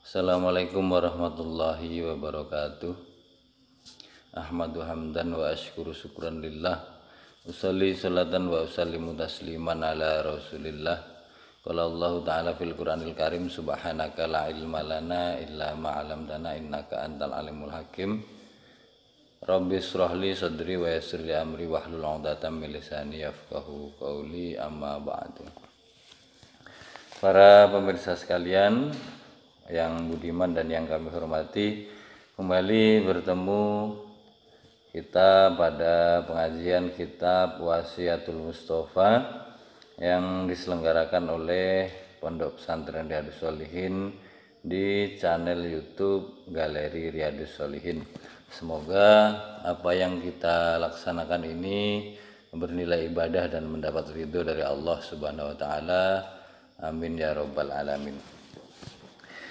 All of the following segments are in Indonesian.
Assalamualaikum warahmatullahi wabarakatuh. Ahmadu hamdan wa ashkuru syukran lillah. Usalli salatan wa usallimu tasliman ala rasulillah. Qala Allah ta'ala fil Qur'anil Karim, subhanaka la ilma lana illa ma 'allamtana innaka antal alimul hakim. Rabbi shrah li sadri wa yassir li amri wahlul 'uqdatam min lisani yafqahu qawli, amma ba'du. Para pemirsa sekalian yang budiman dan yang kami hormati, kembali bertemu kita pada pengajian kitab Wasiatul Mustafa yang diselenggarakan oleh Pondok Pesantren Riyadhus Shalihin di channel YouTube Galeri Riyadhus Shalihin. Semoga apa yang kita laksanakan ini bernilai ibadah dan mendapat ridho dari Allah Subhanahu wa taala. Amin ya rabbal alamin.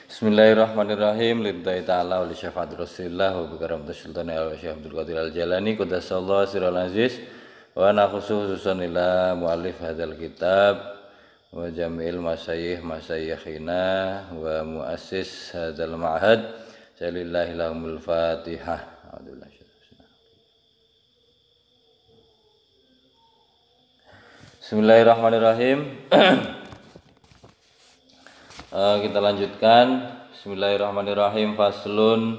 Bismillahirrahmanirrahim. Lillahi ta'ala wa li syafa'ati Rasulillah wa bi karamati sultani al-Syekh Abdul Qadir al-Jalani qaddasallahu sirral aziz wa nakhusu khususan ila muallif hadzal kitab wa jami'il masyayikhina wa muassis hadzal ma'had. Salillahi lahumul Fatihah. Bismillahirrahmanirrahim. Kita lanjutkan. Bismillahirrahmanirrahim. Faslun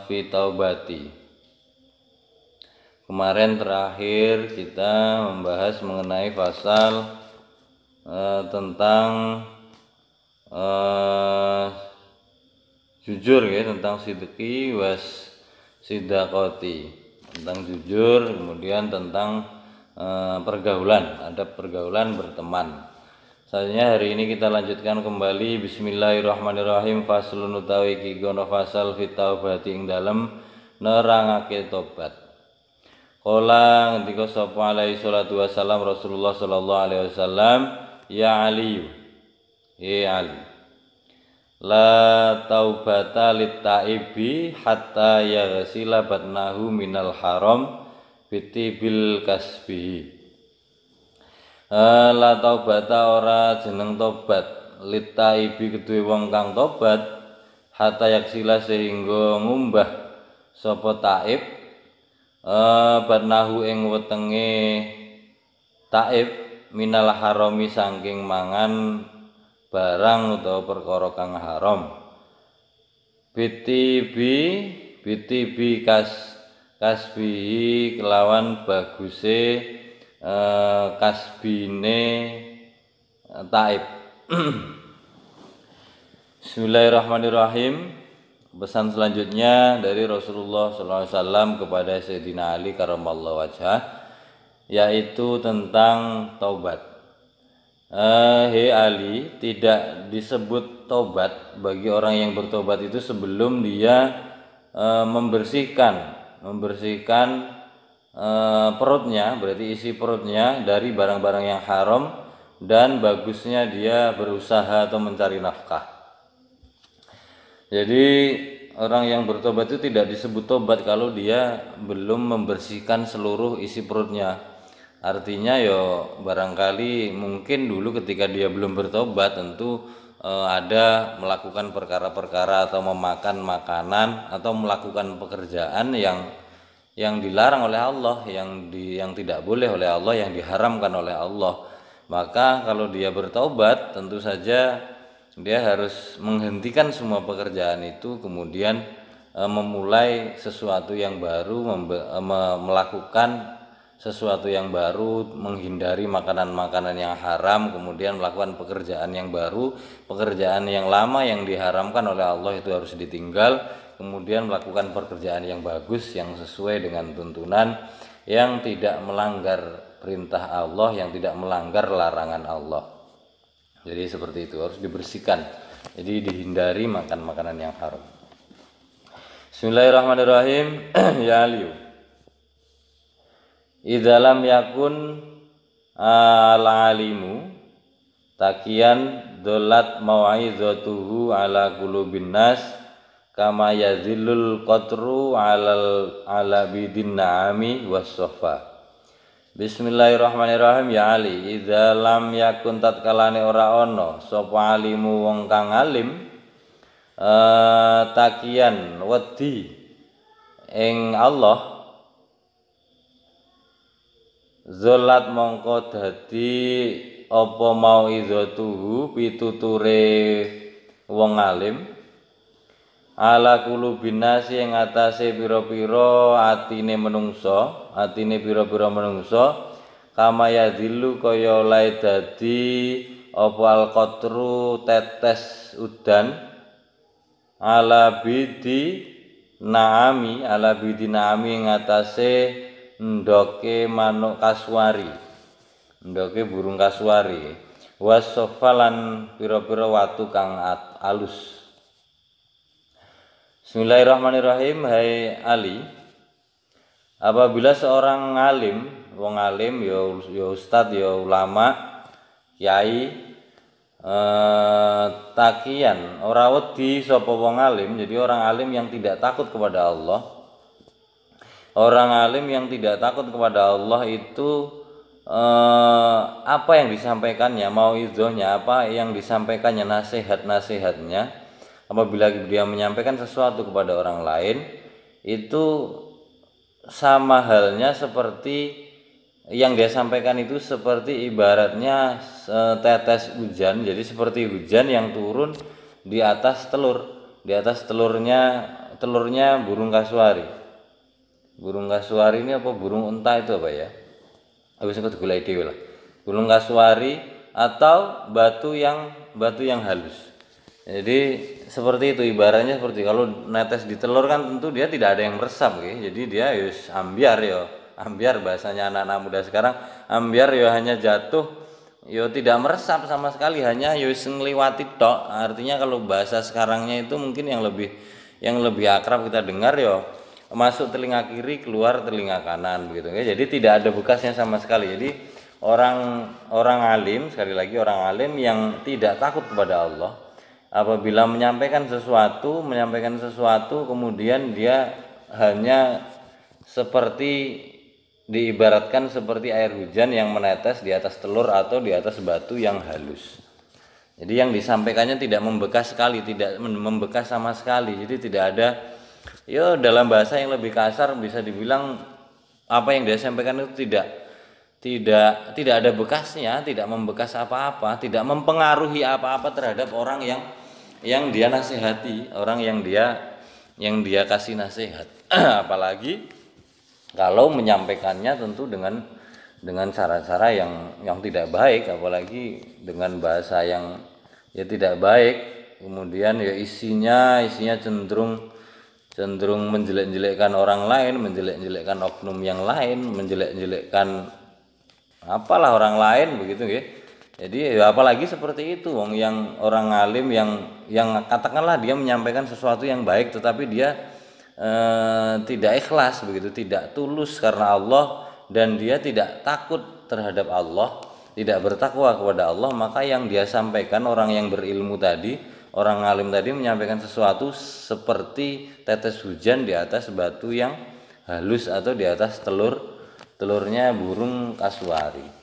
fi taubati. Kemarin terakhir kita membahas mengenai pasal tentang jujur ya, tentang sidqi was sidaqoti, tentang jujur, kemudian tentang pergaulan, adab pergaulan berteman. Selanjutnya hari ini kita lanjutkan kembali. Bismillahirrahmanirrahim. Faslun utawi iki gono fasal fi taubati ing dalem nerangake tobat. Kala ngendika sapa alaihi salatu wasallam Rasulullah sallallahu alaihi wasallam, ya Ali, ya Ali, la taubata lit taibi hatta yaghsila batnahu minal haram bitibil kasbihi. La taubata ora jeneng tobat litaibi kedue wong kang tobat hatta yaksila sehingga ngumbah sapa taib barnahu ing wetenge taib minal harami saking mangan barang utawa perkara kang haram. Bitibi kasbihi kelawan baguse kasbine taib. Bismillahirrahmanirrahim. Pesan selanjutnya dari Rasulullah SAW kepada Sayyidina Ali karramallahu wajhah, yaitu tentang taubat. Hei Ali, tidak disebut taubat bagi orang yang bertobat itu sebelum dia membersihkan perutnya, berarti isi perutnya dari barang-barang yang haram, dan bagusnya dia berusaha atau mencari nafkah. Jadi orang yang bertobat itu tidak disebut tobat kalau dia belum membersihkan seluruh isi perutnya. Artinya barangkali mungkin dulu ketika dia belum bertobat tentu ada melakukan perkara-perkara atau memakan makanan atau melakukan pekerjaan yang dilarang oleh Allah, yang tidak boleh oleh Allah, yang diharamkan oleh Allah. Maka kalau dia bertaubat tentu saja dia harus menghentikan semua pekerjaan itu, kemudian memulai sesuatu yang baru, melakukan sesuatu yang baru, menghindari makanan-makanan yang haram, kemudian melakukan pekerjaan yang baru. Pekerjaan yang lama yang diharamkan oleh Allah itu harus ditinggal, kemudian melakukan pekerjaan yang bagus, yang sesuai dengan tuntunan, yang tidak melanggar perintah Allah, yang tidak melanggar larangan Allah. Jadi seperti itu, harus dibersihkan. Jadi dihindari makan makanan yang haram. Bismillahirrahmanirrahim. Ya Ali, idza lam yakun al-alimu takian dolat mau'izatuhu ala qulubin nas kama yazillul qatru ala bidin na'ami was-sofa. Bismillahirrahmanirrahim. Ya Ali, idza lam yakun tatkalane ora ana sapa alimu wong kang alim takian wedi ing Allah, zolat mongko dadi apa mau izatuhu pituture wong alim, ala kulubin nasi ing atase pira-pira atine pira-pira menungso, kama yadillu kaya lae dadi apa alqatru tetes udan, ala bidi naami ing atase ndoke manuk kasuari, ndoke burung kasuari, wasofalan pira-pira watu kang alus. Bismillahirrahmanirrahim. Hai Ali, apabila seorang alim, wong alim ya ustad ya ulama, kiai, takian ora wedi sapa wong alim. Jadi orang alim yang tidak takut kepada Allah, orang alim yang tidak takut kepada Allah itu apa yang disampaikannya, mau idzohnya, apa yang disampaikannya, nasihatnya, apabila dia menyampaikan sesuatu kepada orang lain, itu sama halnya seperti yang dia sampaikan itu seperti ibaratnya tetes hujan. Jadi seperti hujan yang turun di atas telur, di atas telurnya burung kasuari. Burung kasuari ini apa burung unta itu apa ya? Habis itu digulai dhewe lah. Burung kasuari atau batu yang halus. Jadi seperti itu ibaratnya, seperti kalau netes di telur kan tentu dia tidak ada yang meresap gitu. Jadi dia yus ambiar bahasanya anak-anak muda sekarang, ambiar ya hanya jatuh, ya tidak meresap sama sekali, hanya yus ngliwati tok. Artinya kalau bahasa sekarangnya itu mungkin yang lebih akrab kita dengar ya masuk telinga kiri keluar telinga kanan begitu ya. Jadi tidak ada bekasnya sama sekali. Jadi orang alim, sekali lagi orang alim yang tidak takut kepada Allah, apabila menyampaikan sesuatu kemudian dia hanya seperti diibaratkan seperti air hujan yang menetes di atas telur atau di atas batu yang halus. Jadi yang disampaikannya tidak membekas sekali, tidak membekas sama sekali. Jadi tidak ada, ya dalam bahasa yang lebih kasar bisa dibilang apa yang dia sampaikan itu tidak ada bekasnya, tidak membekas apa-apa, tidak mempengaruhi apa-apa terhadap orang yang dia nasihati, orang yang dia kasih nasihat. Apalagi kalau menyampaikannya tentu dengan cara-cara yang tidak baik, apalagi dengan bahasa yang ya tidak baik, kemudian ya isinya cenderung menjelek-jelekkan orang lain, menjelek-jelekkan oknum yang lain, menjelek-jelekkan apalah orang lain begitu ya. Jadi ya apalagi seperti itu, wong yang orang alim yang katakanlah dia menyampaikan sesuatu yang baik tetapi dia tidak ikhlas begitu, tidak tulus karena Allah, dan dia tidak takut terhadap Allah, tidak bertakwa kepada Allah, maka yang dia sampaikan orang yang berilmu tadi, orang alim tadi menyampaikan sesuatu seperti tetes hujan di atas batu yang halus atau di atas telurnya burung kasuari.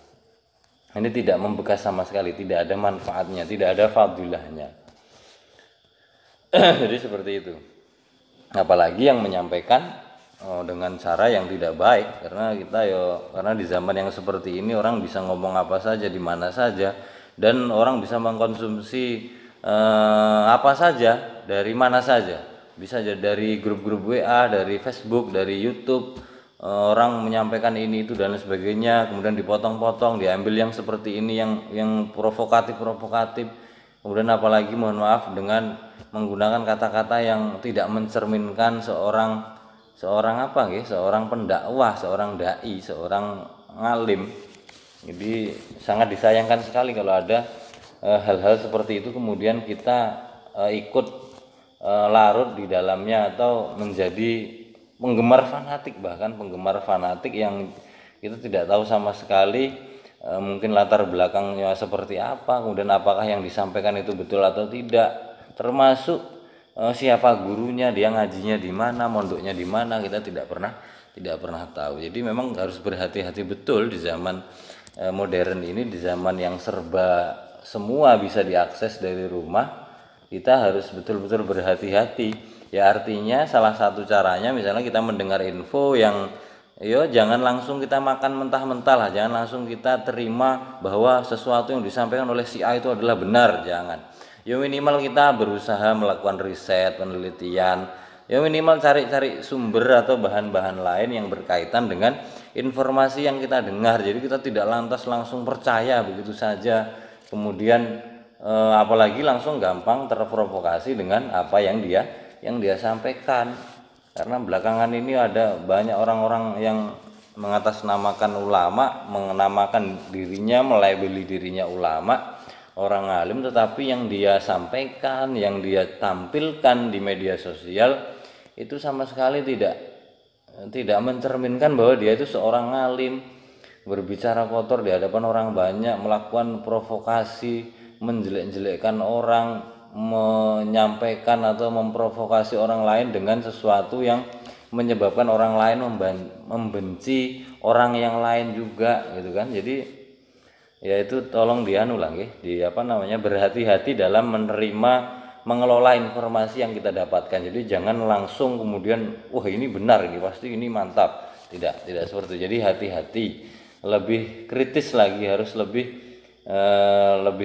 Ini tidak membekas sama sekali, tidak ada manfaatnya, tidak ada fadilahnya. Jadi seperti itu. Apalagi yang menyampaikan dengan cara yang tidak baik, karena di zaman yang seperti ini orang bisa ngomong apa saja di mana saja, dan orang bisa mengkonsumsi apa saja dari mana saja. Bisa jadi dari grup-grup WA, dari Facebook, dari YouTube. Orang menyampaikan ini itu dan sebagainya, kemudian dipotong-potong, diambil yang seperti ini yang provokatif, kemudian apalagi mohon maaf dengan menggunakan kata-kata yang tidak mencerminkan seorang pendakwah, seorang dai, seorang ngalim. Jadi sangat disayangkan sekali kalau ada hal-hal seperti itu kemudian kita ikut larut di dalamnya atau menjadi penggemar fanatik yang kita tidak tahu sama sekali mungkin latar belakangnya seperti apa, kemudian apakah yang disampaikan itu betul atau tidak, termasuk siapa gurunya, dia ngajinya di mana, mondoknya di mana, kita tidak pernah tahu. Jadi memang harus berhati-hati betul di zaman modern ini, di zaman yang serba semua bisa diakses dari rumah. kita harus betul-betul berhati-hati. Ya artinya salah satu caranya misalnya kita mendengar info yang jangan langsung kita makan mentah-mentah lah, jangan langsung kita terima bahwa sesuatu yang disampaikan oleh si A itu adalah benar, jangan. Minimal kita berusaha melakukan riset, penelitian, minimal cari-cari sumber atau bahan-bahan lain yang berkaitan dengan informasi yang kita dengar. Jadi kita tidak lantas langsung percaya begitu saja, kemudian apalagi langsung gampang terprovokasi dengan apa yang dia sampaikan. Karena belakangan ini ada banyak orang-orang yang mengatasnamakan ulama, menamakan dirinya, melabeli dirinya ulama, orang alim, tetapi yang dia sampaikan, yang dia tampilkan di media sosial itu sama sekali tidak mencerminkan bahwa dia itu seorang alim. Berbicara kotor di hadapan orang banyak, melakukan provokasi, menjelek-jelekkan orang, menyampaikan atau memprovokasi orang lain dengan sesuatu yang menyebabkan orang lain membenci orang yang lain juga gitu kan. Jadi ya itu tolong dianulang berhati-hati dalam mengelola informasi yang kita dapatkan. Jadi jangan langsung kemudian wah ini benar, ini pasti ini mantap. Tidak seperti itu. Jadi hati-hati, lebih kritis lagi, harus lebih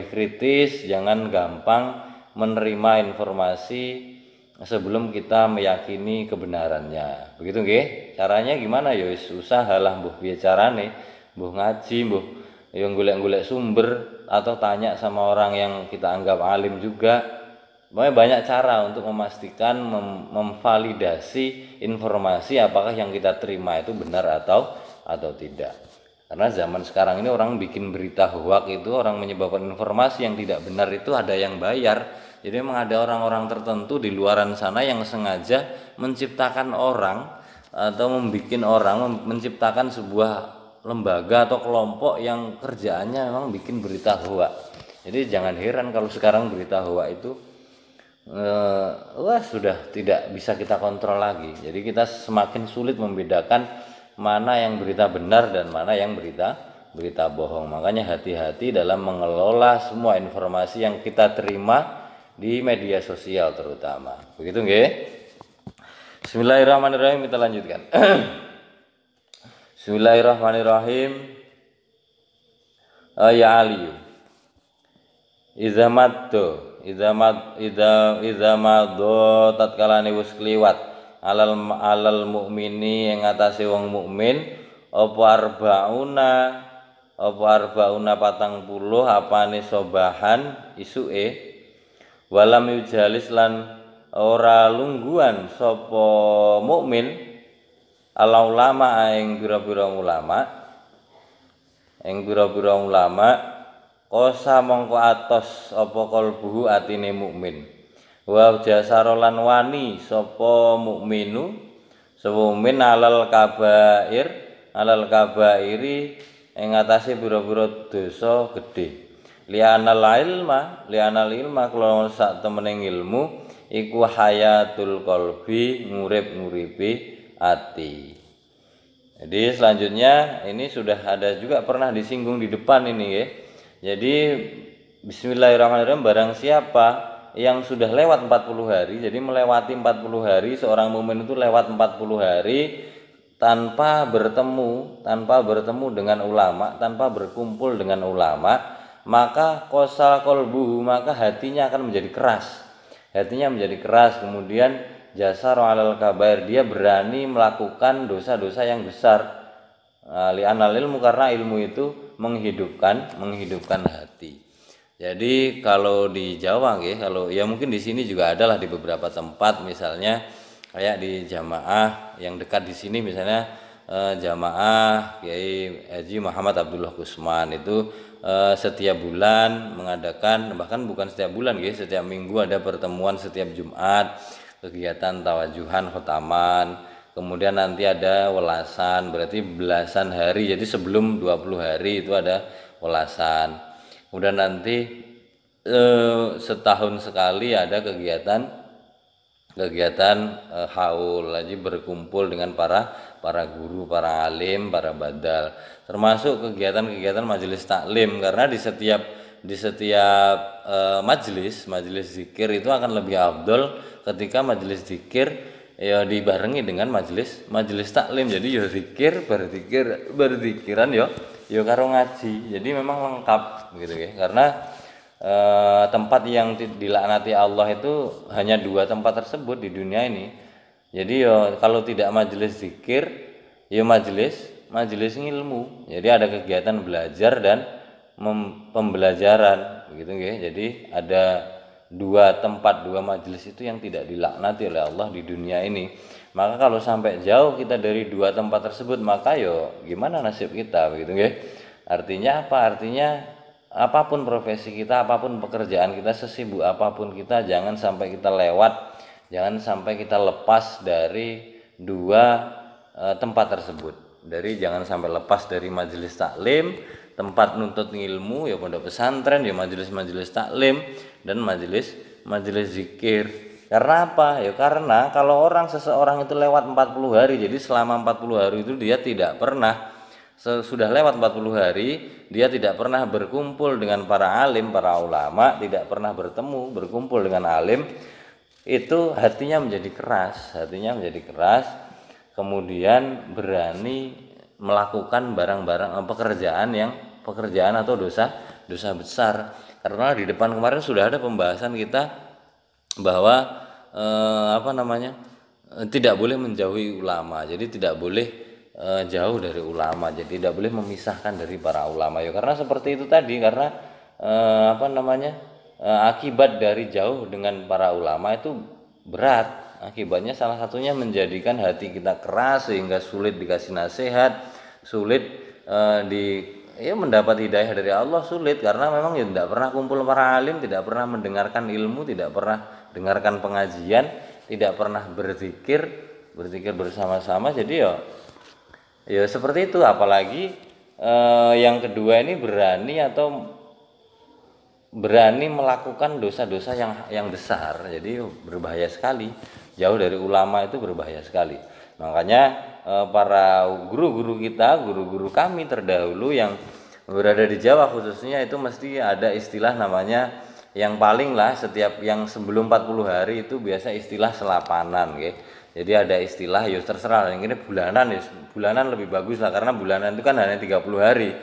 kritis, jangan gampang menerima informasi sebelum kita meyakini kebenarannya. Begitu nggih? Caranya gimana ya? Usahalah mbuh piye carane, mbuh ngaji, mbuh golek-golek sumber atau tanya sama orang yang kita anggap alim juga. Banyak cara untuk memastikan, memvalidasi informasi apakah yang kita terima itu benar atau tidak. Karena zaman sekarang ini orang bikin berita hoak itu, orang menyebarkan informasi yang tidak benar itu ada yang bayar. Jadi memang ada orang-orang tertentu di luaran sana yang sengaja menciptakan orang atau menciptakan sebuah lembaga atau kelompok yang kerjaannya memang bikin berita hoak. Jadi jangan heran kalau sekarang berita hoak itu sudah tidak bisa kita kontrol lagi. Jadi kita semakin sulit membedakan mana yang berita benar dan mana yang berita bohong. Makanya hati-hati dalam mengelola semua informasi yang kita terima di media sosial terutama. Begitu nggih? Bismillahirrahmanirrahim, kita lanjutkan. Bismillahirrahmanirrahim. Ya Ali. Idza maddo tatkalane wis kliwat alal mukmini yang ngatasi wong mukmin apa arbauna 40 apane sobahan isuke walam yujalis lan ora lungguhan sapa mukmin ala ulama ing pira-pira ulama kosa mongko atos apa kalbuhu atine mukmin wa jasarolan wani sapa mukminu mukmin alal kabairi ing atase pira-pira dosa gedhe lianal ilma kalau sak temening ilmu iku hayatul qalbi ngurip-nguripi ati. Jadi selanjutnya ini sudah ada juga pernah disinggung di depan ini ya. Jadi bismillahirrahmanirrahim, barang siapa yang sudah lewat 40 hari, jadi melewati 40 hari, seorang mukmin itu lewat 40 hari tanpa bertemu dengan ulama, tanpa berkumpul dengan ulama, maka qasal qalbuhu, maka hatinya akan menjadi keras. Kemudian jasar alal kabair, dia berani melakukan dosa-dosa yang besar. Li'anal ilmu, karena ilmu itu menghidupkan hati. Jadi kalau di Jawa mungkin di sini juga adalah di beberapa tempat, misalnya kayak di jamaah yang dekat di sini, misalnya jamaah Kiai Haji Muhammad Abdullah Kusman itu setiap bulan mengadakan, bahkan bukan setiap bulan setiap minggu ada pertemuan setiap Jumat, kegiatan tawajuhan khotaman. Kemudian nanti ada welasan, berarti belasan hari, jadi sebelum 20 hari itu ada welasan. Kemudian nanti setahun sekali ada kegiatan haul, jadi berkumpul dengan para guru, para alim, para badal. Termasuk kegiatan majelis taklim, karena di di setiap majelis zikir itu akan lebih afdol ketika majelis zikir ya dibarengi dengan majelis taklim. Jadi ya zikir berzikiran ya karo ngaji. Jadi memang lengkap gitu ya. Karena tempat yang dilaknati Allah itu hanya 2 tempat tersebut di dunia ini. Jadi ya kalau tidak majelis zikir ya majelis ilmu. Jadi ada kegiatan belajar dan pembelajaran gitu ya. Jadi ada 2 tempat, 2 majelis itu yang tidak dilaknati oleh Allah di dunia ini. Maka kalau sampai jauh kita dari 2 tempat tersebut, maka yo gimana nasib kita begitu ya. Artinya apa? Artinya apapun profesi kita, apapun pekerjaan kita, sesibuk apapun kita, jangan sampai kita lewat, jangan sampai kita lepas dari 2 tempat tersebut. Jangan sampai lepas dari majelis taklim, tempat nuntut ilmu ya pondok pesantren, ya majelis taklim dan majelis zikir. Karena apa? Ya karena kalau seseorang itu lewat 40 hari, jadi selama 40 hari itu dia tidak pernah, sudah lewat 40 hari dia tidak pernah berkumpul dengan para alim, para ulama, tidak pernah berkumpul dengan alim, itu hatinya menjadi keras, kemudian berani melakukan pekerjaan atau dosa besar. Karena di depan kemarin sudah ada pembahasan kita bahwa tidak boleh menjauhi ulama. Jadi tidak boleh jauh dari ulama. Jadi tidak boleh memisahkan dari para ulama. Ya karena seperti itu tadi, karena akibat dari jauh dengan para ulama itu berat. Akibatnya salah satunya menjadikan hati kita keras sehingga sulit dikasih nasihat, sulit mendapat hidayah dari Allah, sulit karena memang ya tidak pernah kumpul para alim, tidak pernah mendengarkan ilmu, tidak pernah dengarkan pengajian, tidak pernah berzikir bersama-sama. Jadi ya seperti itu. Apalagi yang kedua ini berani melakukan dosa-dosa yang besar. Jadi berbahaya sekali. Jauh dari ulama itu berbahaya sekali. Makanya para guru-guru kami terdahulu yang berada di Jawa khususnya itu mesti ada istilah namanya, yang paling lah setiap yang sebelum 40 hari itu biasa istilah selapanan gitu. Jadi ada istilah ya terserah, yang ini bulanan lebih bagus lah, karena bulanan itu kan hanya 30 hari.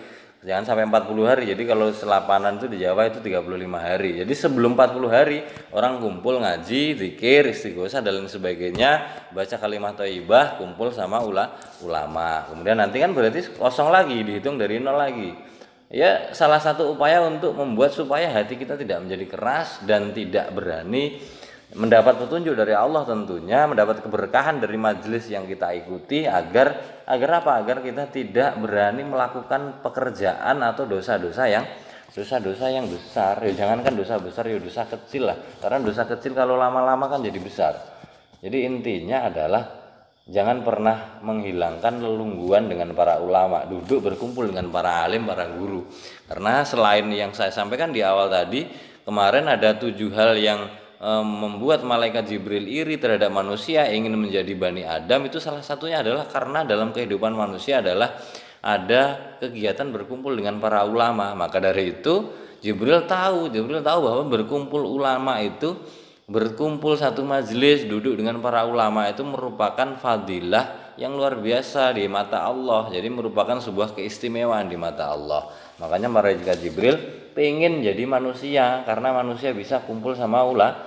Jangan sampai 40 hari. Jadi kalau selapanan itu di Jawa itu 35 hari. Jadi sebelum 40 hari orang kumpul ngaji, zikir, istighosah dan lain sebagainya, baca kalimat thayyibah, kumpul sama ulama. Kemudian nanti kan berarti kosong lagi, dihitung dari 0 lagi. Ya salah satu upaya untuk membuat supaya hati kita tidak menjadi keras dan tidak berani mendapat petunjuk dari Allah, tentunya mendapat keberkahan dari majelis yang kita ikuti, agar apa? Agar kita tidak berani melakukan pekerjaan atau dosa-dosa yang besar. Ya jangankan dosa besar, ya dosa kecil lah. Karena dosa kecil kalau lama-lama kan jadi besar. Jadi intinya adalah jangan pernah menghilangkan lelungguan dengan para ulama, duduk berkumpul dengan para alim, para guru. Karena selain yang saya sampaikan di awal tadi, kemarin ada 7 hal yang membuat malaikat Jibril iri terhadap manusia, ingin menjadi Bani Adam. Itu salah satunya adalah karena dalam kehidupan manusia adalah ada kegiatan berkumpul dengan para ulama. Maka dari itu Jibril tahu bahwa berkumpul ulama itu, berkumpul satu majelis, duduk dengan para ulama itu merupakan fadilah yang luar biasa di mata Allah. Jadi merupakan sebuah keistimewaan di mata Allah. Makanya malaikat Jibril pengen jadi manusia, karena manusia bisa kumpul sama ulama.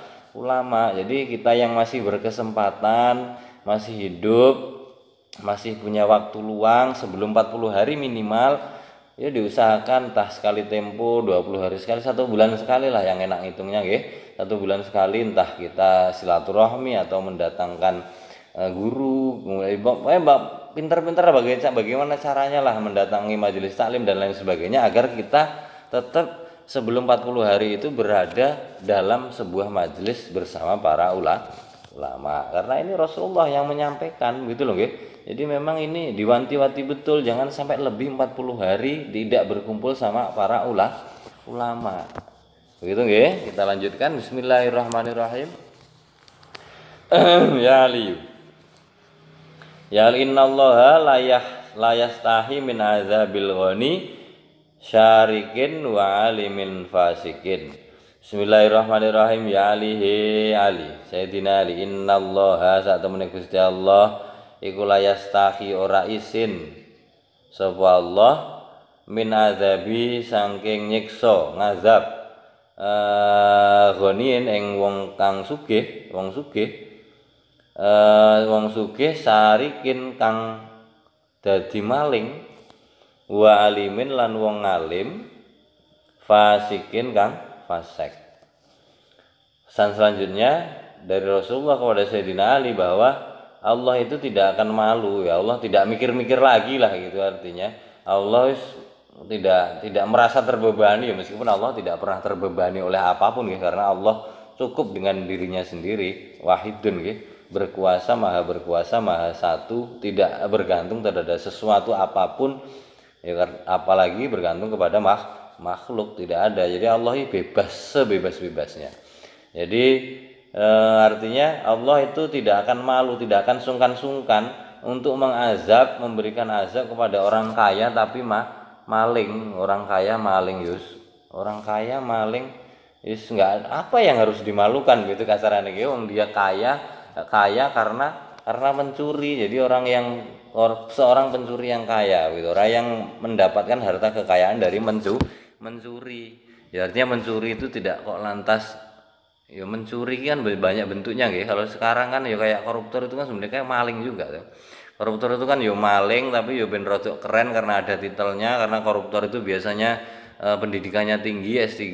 Jadi kita yang masih berkesempatan, masih hidup, masih punya waktu luang sebelum 40 hari minimal, ya diusahakan entah sekali tempo, 20 hari sekali, 1 bulan sekali lah yang enak ngitungnya nggih. 1 bulan sekali, entah kita silaturahmi atau mendatangkan guru, pinter-pinter bagaimana caranya lah mendatangi majelis taklim dan lain sebagainya, agar kita tetap sebelum 40 hari itu berada dalam sebuah majelis bersama para ulama. Karena ini Rasulullah yang menyampaikan gitu loh nggih. Jadi memang ini diwanti-wanti betul, jangan sampai lebih 40 hari tidak berkumpul sama para ulama. Begitu nggih. Kita lanjutkan. Bismillahirrahmanirrahim. Ya aliyu. Ya innallaha la yastahi min azabil ghani syarikin wa alimin fasikin. Bismillahirrahmanirrahim. Ya Ali, he Ali, Sayyidina Ali, innallaha sak temene Gusti Allah iku layastahi ora isin sapa Allah min azabi saking nyiksa ngazab ghanien ing wong kang sugih, wong sugih sarikin kang dadi maling wa alimin lan wong alim fasikin kang fasik. Pesan selanjutnya dari Rasulullah kepada Sayyidina Ali bahwa Allah itu tidak akan malu, ya Allah tidak mikir-mikir lagi lah gitu, artinya Allah tidak merasa terbebani ya, meskipun Allah tidak pernah terbebani oleh apapun ya, karena Allah cukup dengan dirinya sendiri, wahidun ya, berkuasa, maha satu, tidak bergantung terhadap sesuatu apapun ya, apalagi bergantung kepada makhluk, tidak ada. Jadi Allah ini bebas sebebas-bebasnya. Jadi artinya Allah itu tidak akan malu, tidak akan sungkan-sungkan untuk mengazab, memberikan azab kepada orang kaya tapi maling, orang kaya maling orang kaya maling enggak apa yang harus dimalukan gitu kasarannya gitu. Dia kaya karena mencuri. Jadi seorang pencuri yang kaya gitu, orang yang mendapatkan harta kekayaan dari mencuri. Ya artinya mencuri itu tidak kok lantas ya, mencuri kan banyak bentuknya nggih. Kalau sekarang kan ya kayak koruptor itu kan sebenarnya kayak maling juga tuh. Koruptor itu kan ya maling tapi ya ben rodok keren karena ada titelnya, karena koruptor itu biasanya pendidikannya tinggi, S3,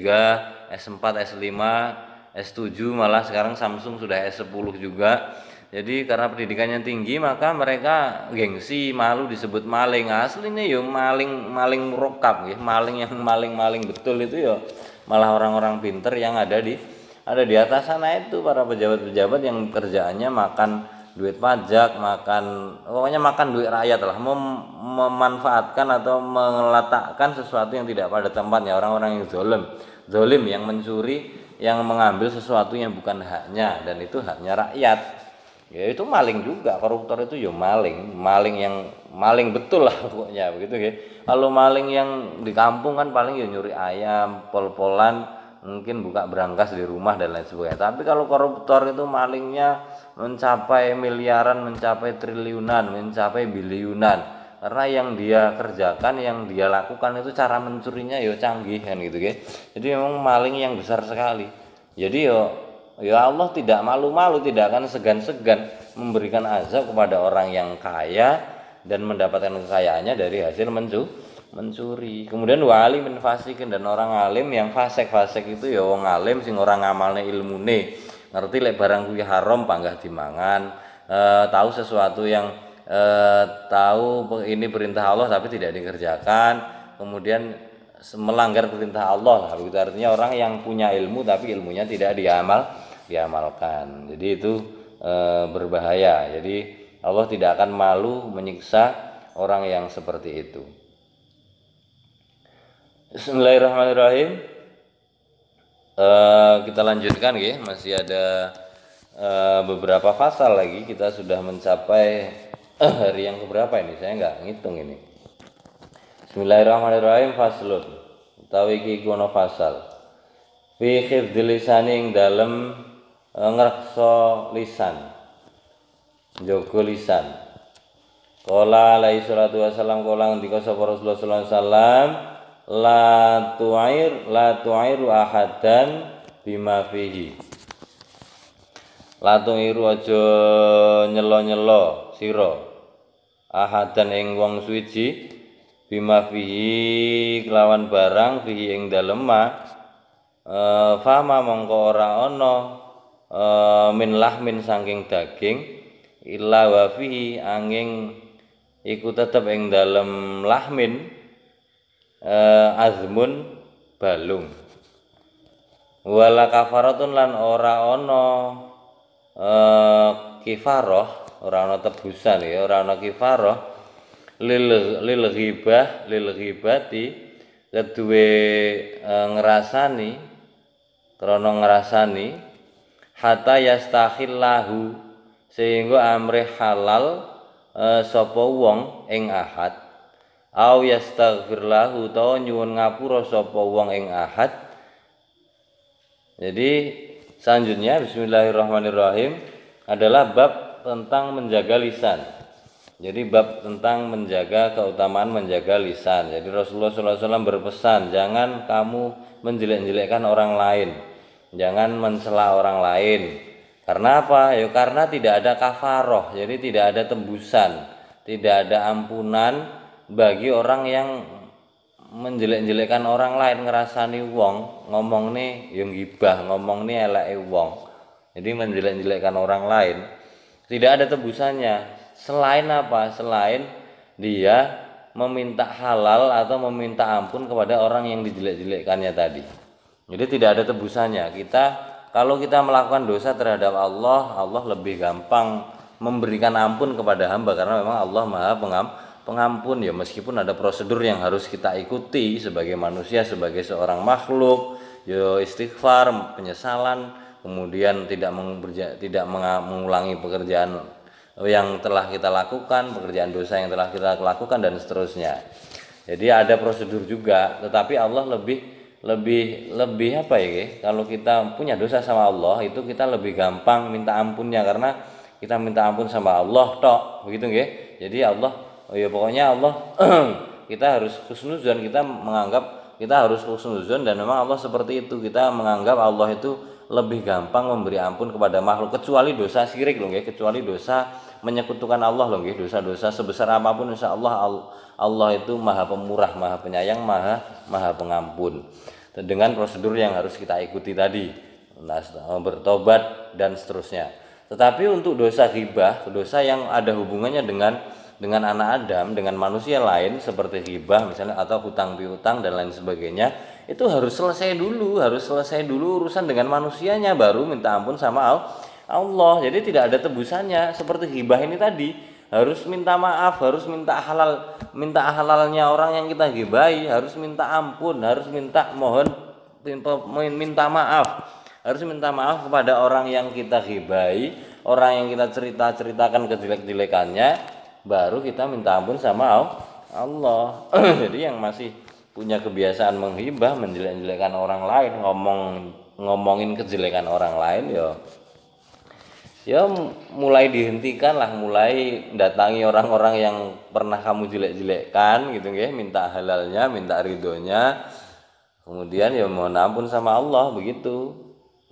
S4, S5, S7, malah sekarang Samsung sudah S10 juga. Jadi karena pendidikannya tinggi maka mereka gengsi, malu disebut maling. Aslinya ya maling murokap ya, maling yang maling betul itu ya malah orang-orang pinter yang ada di atas sana itu, para pejabat-pejabat yang kerjaannya makan duit pajak, pokoknya makan duit rakyat lah, memanfaatkan atau meletakkan sesuatu yang tidak pada tempatnya. Orang-orang yang zalim yang mencuri, yang mengambil sesuatu yang bukan haknya dan itu haknya rakyat. Ya itu maling juga, koruptor itu ya maling yang maling betul lah pokoknya begitu ya. Kalau maling yang di kampung kan paling ya nyuri ayam, pol-polan, mungkin buka berangkas di rumah dan lain sebagainya. Tapi kalau koruptor itu malingnya mencapai miliaran, mencapai triliunan, mencapai biliunan, karena yang dia kerjakan, yang dia lakukan itu cara mencurinya ya canggih kan gitu ya. Jadi memang maling yang besar sekali. Jadi ya Allah tidak malu-malu, tidak akan segan-segan memberikan azab kepada orang yang kaya dan mendapatkan kekayaannya dari hasil mencuri. Kemudian wali min fasikin, dan orang alim yang fasik itu ya wong alim sing ora ngamalne ilmune, ngerti lek barang kuwi haram panggah dimangan, tahu sesuatu yang tahu ini perintah Allah tapi tidak dikerjakan, kemudian melanggar perintah Allah lah begitu. Artinya orang yang punya ilmu tapi ilmunya tidak diamalkan. Jadi itu berbahaya. Jadi Allah tidak akan malu menyiksa orang yang seperti itu. Bismillahirrahmanirrahim. Kita lanjutkan ya, masih ada beberapa pasal lagi. Kita sudah mencapai hari yang keberapa ini? Saya nggak ngitung ini. Bismillahirrahmanirrahim. Faslun utawi iki kono fasal fi hifdzil lisani ing dalem ngreksa lisan, njaga lisan. Qala alaihi salatu wasallam, qala ndika sapa Rasulullah sallallahu alaihi wasallam, la tu'airu ahadan bima fihi. La tu'iru aja nyelo-nyelo sira ahadan ing wong suci bima fihi kelawan barang fihi ing dalem fama mongko ora ana min lahmin saking daging illa wa fihi angin iku tetep ing dalem lahmin azmun balung, wala kafaratun lan ora ana kifaroh, ora ana tebusan ya, ora ana kifaroh lil ghibati keduwe ngrasani krana ngrasani hatta yastakhillahu sehingga amrih halal sapa wong ing ahad au yastaghfir lahu utawa nyuwun ngapura sapa wong ing ahad. Jadi selanjutnya bismillahirrahmanirrahim adalah bab tentang menjaga lisan. Jadi bab tentang menjaga keutamaan menjaga lisan. Jadi Rasulullah SAW berpesan, jangan kamu menjelek-jelekkan orang lain, jangan mencela orang lain. Karena apa? Ya karena tidak ada kafaroh, jadi tidak ada tembusan, tidak ada ampunan bagi orang yang menjelek-jelekkan orang lain, ngerasani wong, ngomong nih yang gibah, ngomong nih eleke wong. Jadi menjelek-jelekkan orang lain tidak ada tebusannya. Selain apa? Selain dia meminta halal atau meminta ampun kepada orang yang dijelek-jelekkannya tadi. Jadi tidak ada tebusannya. Kalau kita melakukan dosa terhadap Allah, Allah lebih gampang memberikan ampun kepada hamba karena memang Allah Maha Pengampun. Ya meskipun ada prosedur yang harus kita ikuti sebagai manusia, sebagai seorang makhluk, ya istighfar, penyesalan, kemudian tidak mengulangi pekerjaan yang telah kita lakukan, pekerjaan dosa yang telah kita lakukan dan seterusnya. Jadi ada prosedur juga, tetapi Allah lebih apa ya? Kalau kita punya dosa sama Allah itu kita lebih gampang minta ampunnya karena kita minta ampun sama Allah tok, begitu nggih. Jadi Allah, ya pokoknya Allah kita harus husnuzon, kita menganggap kita harus husnuzon dan memang Allah seperti itu. Kita menganggap Allah itu lebih gampang memberi ampun kepada makhluk kecuali dosa syirik loh nggih, kecuali dosa menyekutukan Allah loh nggih. Dosa-dosa sebesar apapun insyaallah Allah itu Maha Pemurah, Maha Penyayang, Maha Pengampun. Dengan prosedur yang harus kita ikuti tadi, bertobat dan seterusnya. Tetapi untuk dosa ghibah, dosa yang ada hubungannya dengan anak Adam, dengan manusia lain seperti ghibah misalnya atau hutang piutang dan lain sebagainya, itu harus selesai dulu urusan dengan manusianya baru minta ampun sama Allah. Jadi tidak ada tebusannya seperti ghibah ini tadi, harus minta maaf, harus minta halalnya orang yang kita ghibahi, harus minta ampun, harus minta minta maaf kepada orang yang kita ghibahi, orang yang kita ceritakan kejelek-jelekannya, baru kita minta ampun sama Allah. Jadi yang masih punya kebiasaan menghibah, menjelek-jelekan orang lain, ngomongin kejelekan orang lain, ya mulai dihentikan lah, mulai datangi orang-orang yang pernah kamu jelek-jelekkan gitu nggih, minta halalnya, minta ridhonya, kemudian ya mohon ampun sama Allah begitu.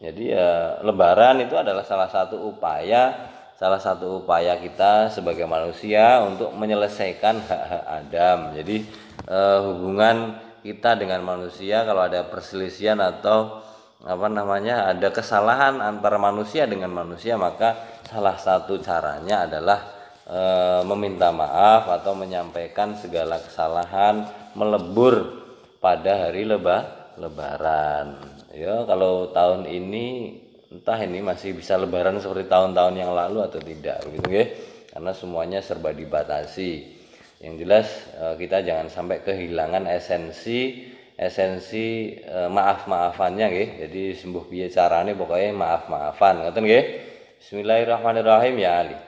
Jadi ya lebaran itu adalah salah satu upaya kita sebagai manusia untuk menyelesaikan hak-hak Adam. Jadi hubungan kita dengan manusia kalau ada perselisihan atau ada kesalahan antara manusia dengan manusia, maka salah satu caranya adalah meminta maaf atau menyampaikan segala kesalahan, melebur pada hari lebaran. Ya kalau tahun ini entah ini masih bisa lebaran seperti tahun-tahun yang lalu atau tidak begitu ya, karena semuanya serba dibatasi. Yang jelas kita jangan sampai kehilangan esensi maaf-maafannya nggih. Jadi sembuh piye carane pokoknya maaf-maafan ngoten nggih. Bismillahirrahmanirrahim ya Ali.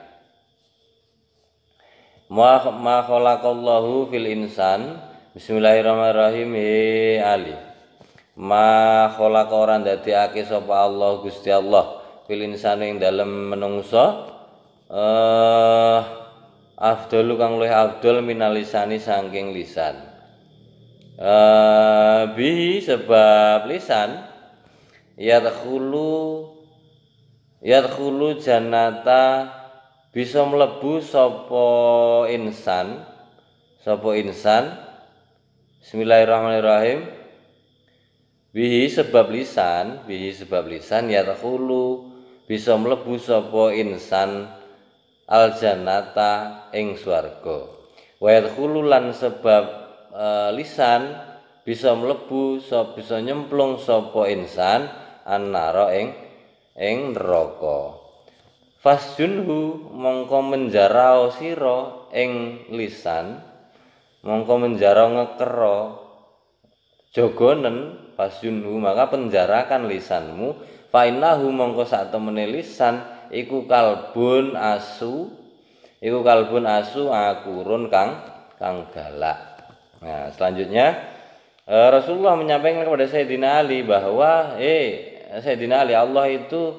Ma khalaqallahu fil insan. Bismillahirrahmanirrahim ya Ali. Ma khalaqa ora ndadekake sapa Allah Gusti Allah fil insani ing dalem menungsa afdalu kang luwih afdal minalisani saking lisan. Bihi sebab lisan yadkhulu jannata bisa mlebu sapa insan. Bismillahirrahmanirrahim. Bihi sebab lisan yadkhulu bisa mlebu sapa insan al jannata ing swarga. Wa yadkhulu lan sebab lisan bisa mlebu bisa nyemplung sapa insan annara ing neraka. Fasjunhu mongko menjarao sira ing lisan, mongko menjarao ngekero jogonen fasjunhu maka penjarakan lisanmu, fa innahu mongko sak temene lisan iku kalbun asu akurun kang galak. Nah, selanjutnya Rasulullah menyampaikan kepada Sayyidina Ali bahwa Sayyidina Ali, Allah itu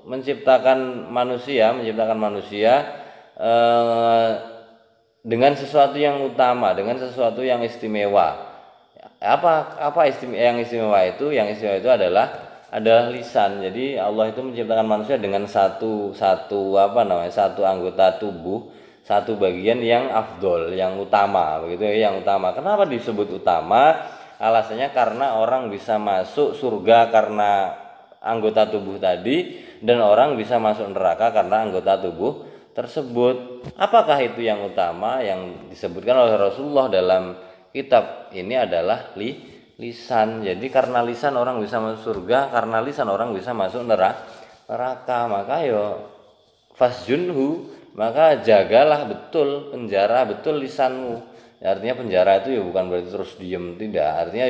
menciptakan manusia dengan sesuatu yang utama, dengan sesuatu yang istimewa. Apa yang istimewa itu? Yang istimewa itu adalah lisan. Jadi Allah itu menciptakan manusia dengan satu anggota tubuh, satu bagian yang afdol, yang utama, begitu ya, yang utama. Kenapa disebut utama? Alasannya karena orang bisa masuk surga karena anggota tubuh tadi, dan orang bisa masuk neraka karena anggota tubuh tersebut. Apakah itu yang utama? Yang disebutkan oleh Rasulullah dalam kitab ini adalah lisan. Jadi karena lisan orang bisa masuk surga, karena lisan orang bisa masuk neraka. Maka fasjunhu, maka jagalah betul, penjara betul lisanmu. Artinya penjara itu bukan berarti terus diem, tidak. Artinya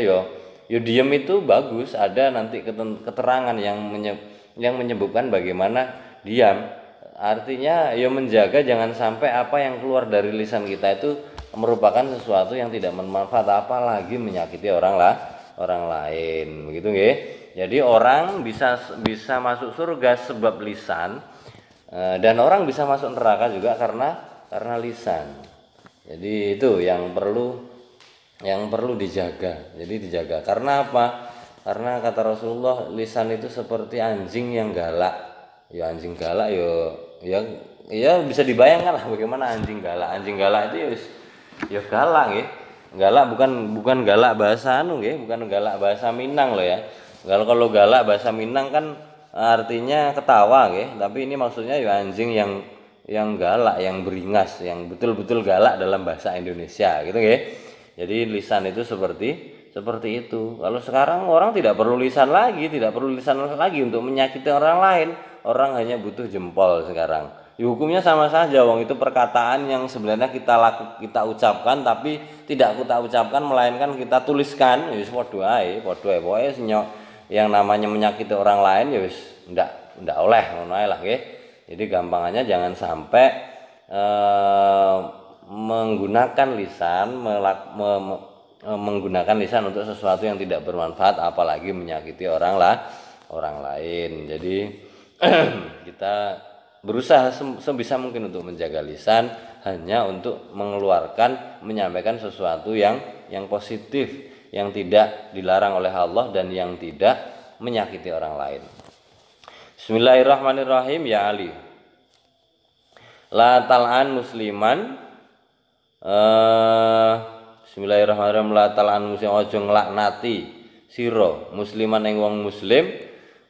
diem itu bagus, ada nanti keterangan yang menyebutkan bagaimana diam. Artinya menjaga jangan sampai apa yang keluar dari lisan kita itu merupakan sesuatu yang tidak bermanfaat, apalagi menyakiti orang lain, begitu nggih. Jadi orang bisa masuk surga sebab lisan, dan orang bisa masuk neraka juga karena lisan. Jadi itu yang perlu dijaga. Jadi dijaga. Karena apa? Karena kata Rasulullah, lisan itu seperti anjing yang galak. Anjing galak bisa dibayangkan lah bagaimana anjing galak. Anjing galak itu galak nggih. Galak bukan galak bahasa bukan galak bahasa Minang loh ya. Kalau galak bahasa Minang kan artinya ketawa nggih, tapi ini maksudnya anjing yang galak, yang beringas, yang betul-betul galak dalam bahasa Indonesia gitu nggih. Jadi lisan itu seperti itu. Kalau sekarang orang tidak perlu lisan lagi untuk menyakiti orang lain. Orang hanya butuh jempol sekarang. Hukumnya sama saja, wong itu perkataan yang sebenarnya kita ucapkan tapi tidak kita ucapkan melainkan kita tuliskan. Padha ae pokoke yang namanya menyakiti orang lain ndak oleh ngono ae lah nggih. Jadi gampangannya jangan sampai menggunakan lisan untuk sesuatu yang tidak bermanfaat, apalagi menyakiti orang lain. Jadi kita berusaha sebisa mungkin untuk menjaga lisan, hanya untuk menyampaikan sesuatu yang positif, yang tidak dilarang oleh Allah dan yang tidak menyakiti orang lain. Bismillahirrahmanirrahim. Ya Ali, la tal'an musliman. Bismillahirrahmanirrahim. La tal'an muslim, aja nglaknati sira musliman ing wong muslim,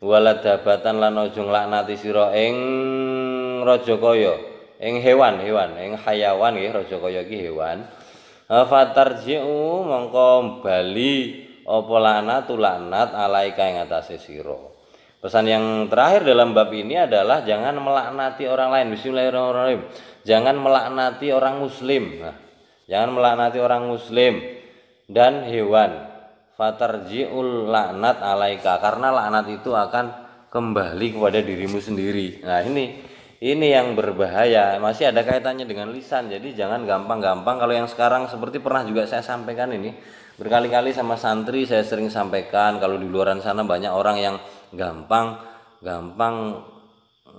waladabatan lan aja nglaknati sira ing raja kaya, ing hewan, ing hayawan nggih. Raja kaya iki hewan. Fatarji'u mongko bali apa laknat alaika ing atase sira. Pesan yang terakhir dalam bab ini adalah jangan melaknati orang lain. Bismillahirrahmanirrahim. Jangan melaknati orang muslim. Jangan melaknati orang muslim dan hewan. Fatarji'ul laknat alaika, karena laknat itu akan kembali kepada dirimu sendiri. Nah, ini yang berbahaya, masih ada kaitannya dengan lisan. Jadi jangan gampang-gampang. Kalau yang sekarang seperti pernah juga saya sampaikan ini berkali-kali sama santri, saya sering sampaikan kalau di luaran sana banyak orang yang gampang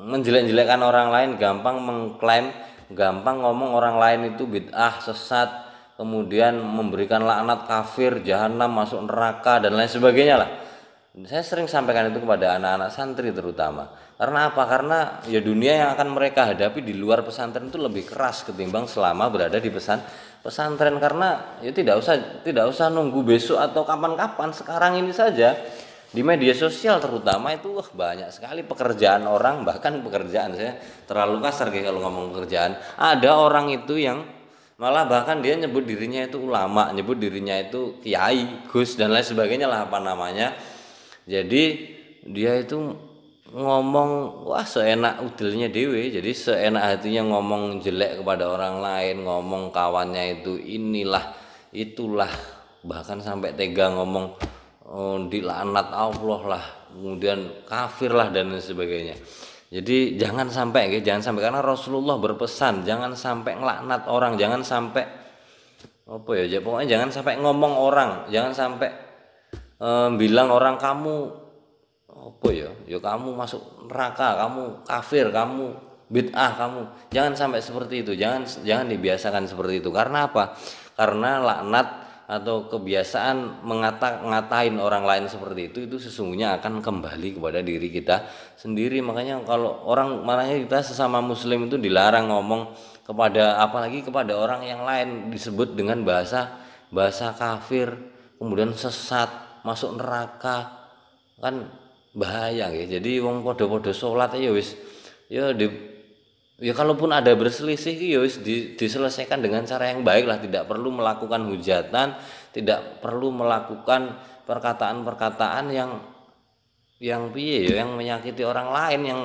menjelek-jelekkan orang lain, gampang mengklaim, gampang ngomong orang lain itu bid'ah, sesat, kemudian memberikan laknat, kafir, jahanam, masuk neraka dan lain sebagainya lah. Saya sering sampaikan itu kepada anak-anak santri terutama. Karena apa? Karena dunia yang akan mereka hadapi di luar pesantren itu lebih keras ketimbang selama berada di pesantren. Karena tidak usah nunggu besok atau kapan-kapan, sekarang ini saja di media sosial terutama itu banyak sekali pekerjaan orang, bahkan pekerjaan, saya terlalu kasar kalau ngomong pekerjaan. Ada orang itu yang malah bahkan dia nyebut dirinya itu ulama, nyebut dirinya itu kiai, gus dan lain sebagainya lah apa namanya. Jadi dia itu ngomong seenak udilnya dewe, jadi seenak hatinya ngomong jelek kepada orang lain, ngomong kawannya itu inilah itulah, bahkan sampai tega ngomong dilaknat Allah lah, kemudian kafir lah dan sebagainya. Jadi jangan sampai jangan sampai, karena Rasulullah berpesan jangan sampai ngelaknat orang, jangan sampai apa ya, pokoknya jangan sampai ngomong orang, jangan sampai bilang orang kamu apa ya kamu masuk neraka, kamu kafir, kamu bid'ah, kamu jangan sampai seperti itu, jangan dibiasakan seperti itu. Karena apa? Karena laknat atau kebiasaan ngatain orang lain seperti itu sesungguhnya akan kembali kepada diri kita sendiri. Makanya kalau orang, makanya kita sesama muslim itu dilarang ngomong kepada, apalagi kepada orang yang lain disebut dengan bahasa kafir, kemudian sesat, masuk neraka, kan bahaya ya. Jadi wong podo-podo salat ya wis ya ya kalaupun ada berselisih ya wis diselesaikan dengan cara yang baik lah, tidak perlu melakukan hujatan, tidak perlu melakukan perkataan-perkataan yang piye ya, yang menyakiti orang lain, yang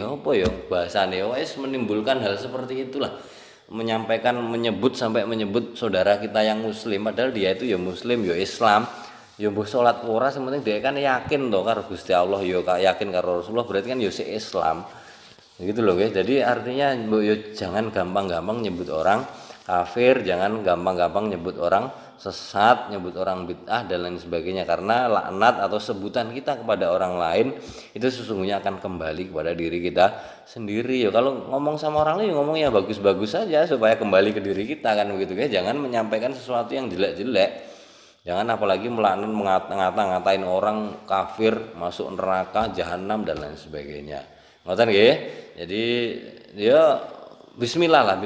apa ya bahasane wis menimbulkan hal seperti itulah. Sampai menyebut saudara kita yang muslim, padahal dia itu ya muslim ya Islam, ya mbuh salat ora, sing penting dia kan yakin to karo Gusti Allah, ya yakin karo Rasulullah, berarti kan ya si Islam. Gitu loh guys. Jadi artinya ya jangan gampang-gampang nyebut orang kafir, jangan gampang-gampang nyebut orang sesat, nyebut orang bid'ah dan lain sebagainya, karena laknat atau sebutan kita kepada orang lain itu sesungguhnya akan kembali kepada diri kita sendiri. Ya kalau ngomong sama orang lain ngomong ya bagus-bagus saja supaya kembali ke diri kita kan begitu guys. Jangan menyampaikan sesuatu yang jelek-jelek. Jangan apalagi melaknat, ngatain orang kafir, masuk neraka, jahanam dan lain sebagainya. Ngoten nggih. Jadi ya bismillah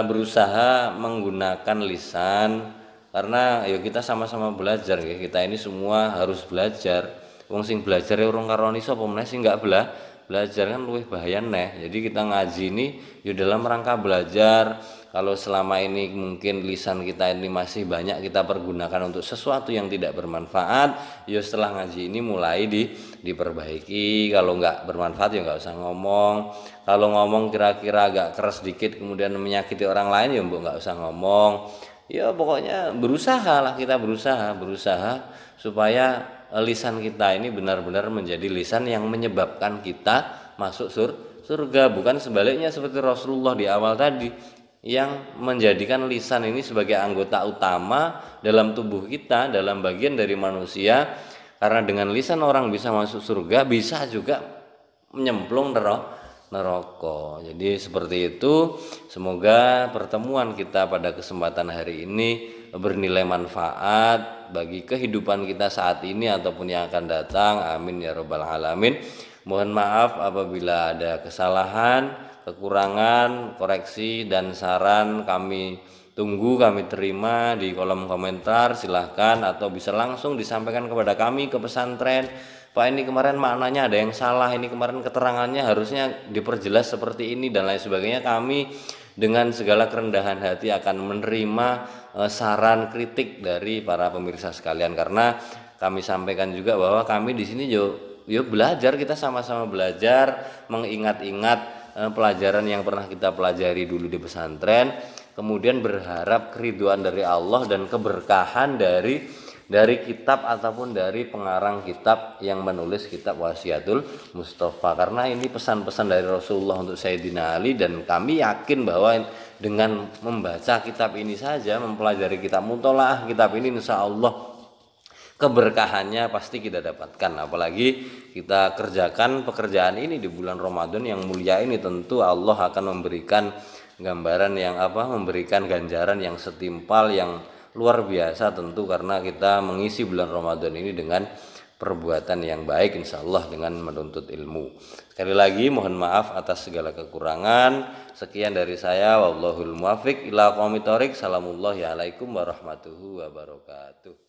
berusaha menggunakan lisan, karena ya kita sama-sama belajar ya. Kita ini semua harus belajar. Wong sing belajar ya urung karoni sapa meneh sing enggak belajar kan luwih bahaya neh. Jadi kita ngaji ini ya dalam rangka belajar. Kalau selama ini mungkin lisan kita ini masih banyak kita pergunakan untuk sesuatu yang tidak bermanfaat, ya setelah ngaji ini mulai diperbaiki. Kalau nggak bermanfaat ya nggak usah ngomong. Kalau ngomong kira-kira agak keras dikit kemudian menyakiti orang lain ya mbok nggak usah ngomong. Ya pokoknya kita berusaha supaya lisan kita ini benar-benar menjadi lisan yang menyebabkan kita masuk surga, bukan sebaliknya seperti Rasulullah di awal tadi yang menjadikan lisan ini sebagai anggota utama dalam tubuh kita, dalam bagian dari manusia. Karena dengan lisan orang bisa masuk surga, bisa juga menyemplung neraka. Jadi seperti itu. Semoga pertemuan kita pada kesempatan hari ini bernilai manfaat bagi kehidupan kita saat ini ataupun yang akan datang. Amin ya rabbal alamin. Mohon maaf apabila ada kesalahan, kekurangan, koreksi dan saran kami tunggu, kami terima di kolom komentar. Silahkan atau bisa langsung disampaikan kepada kami ke pesantren. Pak, ini kemarin maknanya ada yang salah, ini kemarin keterangannya harusnya diperjelas seperti ini dan lain sebagainya. Kami dengan segala kerendahan hati akan menerima saran kritik dari para pemirsa sekalian, karena kami sampaikan juga bahwa kami di sini yo belajar, kita sama-sama belajar, mengingat-ingat pelajaran yang pernah kita pelajari dulu di pesantren, kemudian berharap keriduan dari Allah dan keberkahan dari kitab ataupun dari pengarang kitab yang menulis kitab Wasiatul Mustafa, karena ini pesan-pesan dari Rasulullah untuk Sayyidina Ali, dan kami yakin bahwa dengan membaca kitab ini saja, mempelajari kitab mutolaah kitab ini, insya Allah keberkahannya pasti kita dapatkan. Apalagi kita kerjakan pekerjaan ini di bulan Ramadan yang mulia ini, tentu Allah akan memberikan gambaran yang memberikan ganjaran yang setimpal, yang luar biasa tentu, karena kita mengisi bulan Ramadan ini dengan perbuatan yang baik, insya Allah dengan menuntut ilmu. Sekali lagi mohon maaf atas segala kekurangan. Sekian dari saya, wallahul muwaffiq ila aqwamit thoriq. Salamullahi alaikum warahmatullahi wabarakatuh.